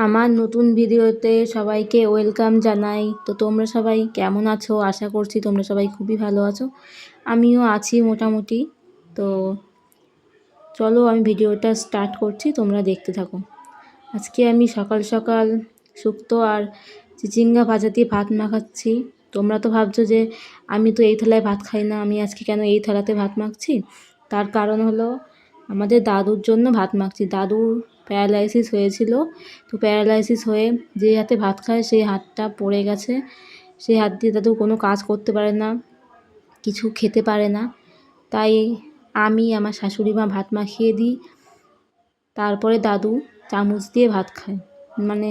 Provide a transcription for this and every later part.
আমার নতুন ভিডিওতে সবাইকে ওয়েলকাম জানাই। তো তোমরা সবাই কেমন আছো? আশা করছি তোমরা সবাই খুবই ভালো আছো। আমিও আছি মোটামুটি। তো চলো আমি ভিডিওটা স্টার্ট করছি, তোমরা দেখতে থাকো। আজকে আমি সকাল সকাল শুক্তো আর চিচিঙ্গা ভাজা দিয়ে ভাত মাখাচ্ছি। তোমরা তো ভাবছো যে আমি তো এই থালায় ভাত খাই না, আমি আজকে কেন এই থালাতে ভাত মাখছি। তার কারণ হলো আমাদের দাদুর জন্য ভাত মাখছি। দাদুর প্যারালাইসিস হয়েছিল, তো প্যারালাইসিস হয়ে যে হাতে ভাত খায় সেই হাতটা পড়ে গেছে। সেই হাত দিয়ে দাদু কোনো কাজ করতে পারে না, কিছু খেতে পারে না। তাই আমি আমার শাশুড়ি মা ভাত মাখিয়ে দিই, তারপরে দাদু চামচ দিয়ে ভাত খায়। মানে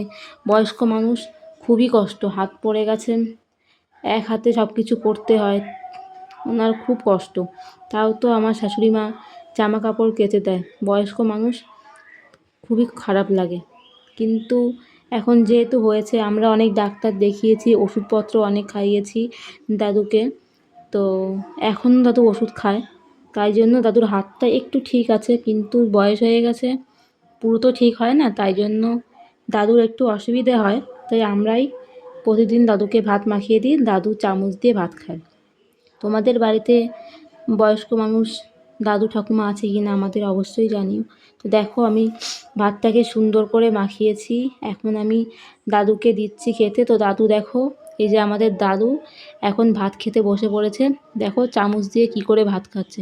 বয়স্ক মানুষ, খুবই কষ্ট, হাত পড়ে গেছেন, এক হাতে সব কিছু করতে হয়, ওনার খুব কষ্ট। তাও তো আমার শাশুড়ি মা জামা কাপড় কেচে দেয়। বয়স্ক মানুষ, খুবই খারাপ লাগে। কিন্তু এখন যেহেতু হয়েছে, আমরা অনেক ডাক্তার দেখিয়েছি, ওষুধপত্র অনেক খাইয়েছি দাদুকে, তো এখন দাদু ওষুধ খায়। তাই জন্য দাদুর হাতটা একটু ঠিক আছে, কিন্তু বয়স হয়ে গেছে, পুরো তো ঠিক হয় না। তাই জন্য দাদুর একটু অসুবিধে হয়। তাই আমরাই প্রতিদিন দাদুকে ভাত মাখিয়ে দিই, দাদু চামচ দিয়ে ভাত খায়। তোমাদের বাড়িতে বয়স্ক মানুষ, দাদু ঠাকুমা আছে কি না আমাদের অবশ্যই জানিও। তো দেখো আমি ভাতটাকে সুন্দর করে মাখিয়েছি, এখন আমি দাদুকে দিচ্ছি খেতে। তো দাদু দেখো, এই যে আমাদের দাদু এখন ভাত খেতে বসে পড়েছে। দেখো চামচ দিয়ে কি করে ভাত খাচ্ছে।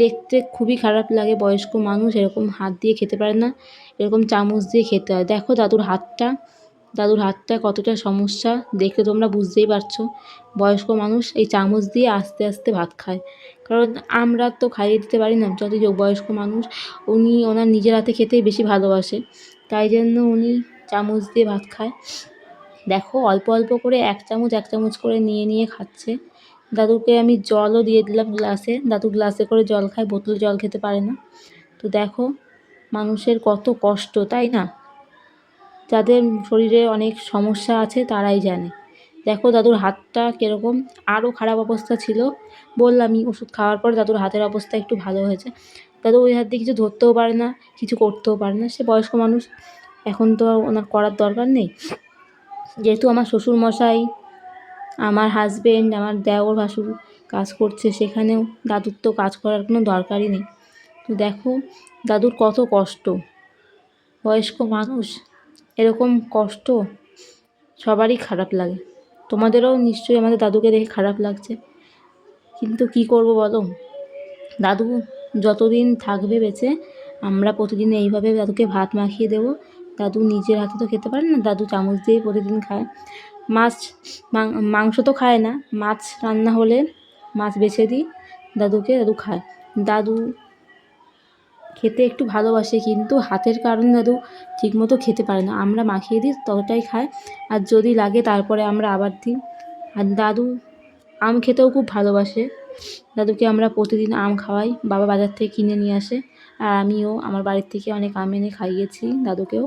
দেখতে খুবই খারাপ লাগে, বয়স্ক মানুষ এরকম হাত দিয়ে খেতে পারে না, এরকম চামচ দিয়ে খেতে হয়। দেখো দাদুর হাতটা কতটা সমস্যা, দেখে তোমরা বুঝতেই পারছো। বয়স্ক মানুষ এই চামচ দিয়ে আস্তে আস্তে ভাত খায়, কারণ আমরা তো খাইয়ে দিতে পারি না। যতই বয়স্ক মানুষ, উনি ওনার নিজের হাতে খেতেই বেশি ভালোবাসে, তাই জন্য উনি চামচ দিয়ে ভাত খায়। দেখো অল্প অল্প করে এক চামচ করে নিয়ে নিয়ে খাচ্ছে। দাদুকে আমি জলও দিয়ে দিলাম গ্লাসে, দাদু গ্লাসে করে জল খায়, বোতলে জল খেতে পারে না। তো দেখো মানুষের কত কষ্ট, তাই না? যাদের শরীরে অনেক সমস্যা আছে তারাই জানে। দেখো দাদুর হাতটা কীরকম, আরও খারাপ অবস্থা ছিল। বললামই ওষুধ খাওয়ার পর দাদুর হাতের অবস্থা একটু ভালো হয়েছে। দাদু ওই হাত দিয়ে কিছু ধরতেও পারে না, কিছু করতেও পারে না। সে বয়স্ক মানুষ, এখন তো ওনার করার দরকার নেই। যেহেতু আমার শ্বশুরমশাই, আমার হাজবেন্ড, আমার দেওর ভাসুর কাজ করছে, সেখানেও দাদুর তো কাজ করার কোনো দরকারই নেই। তো দেখো দাদুর কত কষ্ট। বয়স্ক মানুষ, এরকম কষ্ট সবারই খারাপ লাগে। তোমাদেরও নিশ্চয়ই আমাদের দাদুকে দেখে খারাপ লাগছে, কিন্তু কি করব বলো। দাদু যতদিন থাকবে বেঁচে, আমরা প্রতিদিন এইভাবে দাদুকে ভাত মাখিয়ে দেবো। দাদু নিজের হাতে তো খেতে পারে না, দাদু চামচ দিয়ে প্রতিদিন খায়। মাংস তো খায় না, মাছ রান্না হলে মাছ বেছে দিই দাদুকে, দাদু খায়। দাদু খেতে একটু ভালোবাসে, কিন্তু হাতের কারণে দাদু ঠিকমতো খেতে পারে না। আমরা মাখিয়ে দিই, ততটাই খায়, আর যদি লাগে তারপরে আমরা আবার দিই। আর দাদু আম খেতেও খুব ভালোবাসে। দাদুকে আমরা প্রতিদিন আম খাওয়াই, বাবা বাজার থেকে কিনে নিয়ে আসে, আর আমিও আমার বাড়ির থেকে অনেক আম এনে খাইয়েছি দাদুকেও।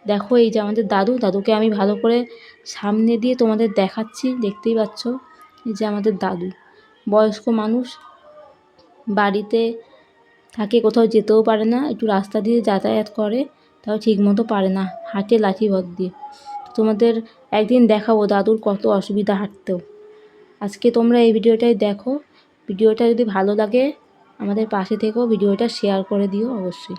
দেখো এই যে আমাদের দাদুকে আমি ভালো করে সামনে দিয়ে তোমাদের দেখাচ্ছি, দেখতেই পাচ্ছ। এই যে আমাদের দাদু, বয়স্ক মানুষ, বাড়িতে থাকে, কোথাও যেতেও পারে না, একটু রাস্তা দিয়ে যাতায়াত করে, তাও ঠিকমতো পারে না, হাঁটে লাঠি ভর দিয়ে। তোমাদের একদিন দেখাবো দাদুর কত অসুবিধা হাঁটতেও। আজকে তোমরা এই ভিডিওটাই দেখো। ভিডিওটা যদি ভালো লাগে আমাদের পাশে থেকেও ভিডিওটা শেয়ার করে দিও অবশ্যই।